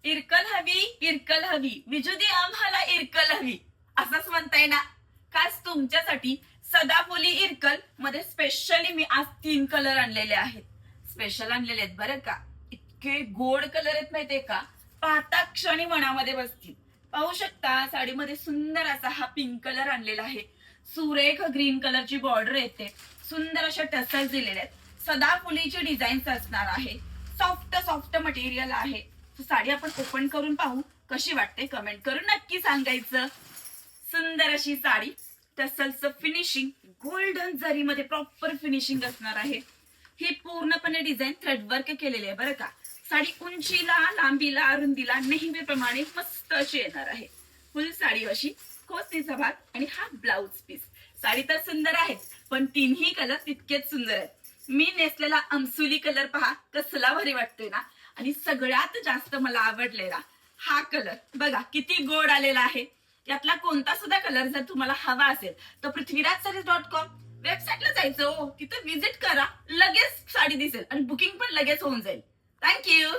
इरकल हवी विजुदी आम्हाला इरकल हवी असंच म्हणताय ना. खास तुमच्यासाठी सदाफुली इरकल मध्ये स्पेशली मी आज 3 कलर आणलेले आहेत. स्पेशल आणलेले आहेत बरं का. इतके गोड कलर आहेत माहितीये का, पाहता क्षणी मनामध्ये बसतील. पाहू शकता साडीमध्ये सुंदर असा हा पिंक कलर आणलेला आहे. सुरेख ग्रीन कलरची बॉर्डर येते. सुंदर अशा टसल्स दिलेले आहेत. सदाफुलीची डिझाईन्स असणार आहे. सॉफ्ट मटेरियल आहे. साडी आपण ओपन करून पाहू कशी वाटते, कमेंट करून नक्की सांगायचं. सुंदर अशी साडी, टसल्सचं फिनिशिंग गोल्डन जरीमध्ये प्रॉपर फिनिशिंग असणार आहे. ही पूर्णपणे डिझाईन थ्रेडवर्क केलेली आहे बरं का. साडी उंचीला, लांबीला, रुंदीला नेहमीप्रमाणे मस्त अशी येणार आहे. फुल साडी अशी कोसनीचा भाग आणि हा ब्लाउज पीस. साडी तर सुंदर आहे पण तिन्ही कलर तितकेच सुंदर आहेत. मी नेसलेला अमसुली कलर पहा कसला भारी वाटतोय ना. आणि सगळ्यात जास्त मला आवडलेला हा कलर बघा किती गोड आलेला आहे. यातला कोणता सुद्धा कलर जर तुम्हाला हवा असेल तर पृथ्वीराजsarees.com वेबसाईटला जायचं हो. तिथं व्हिजिट करा, लगेच साडी दिसेल आणि बुकिंग पण लगेच होऊन जाईल. थँक्यू.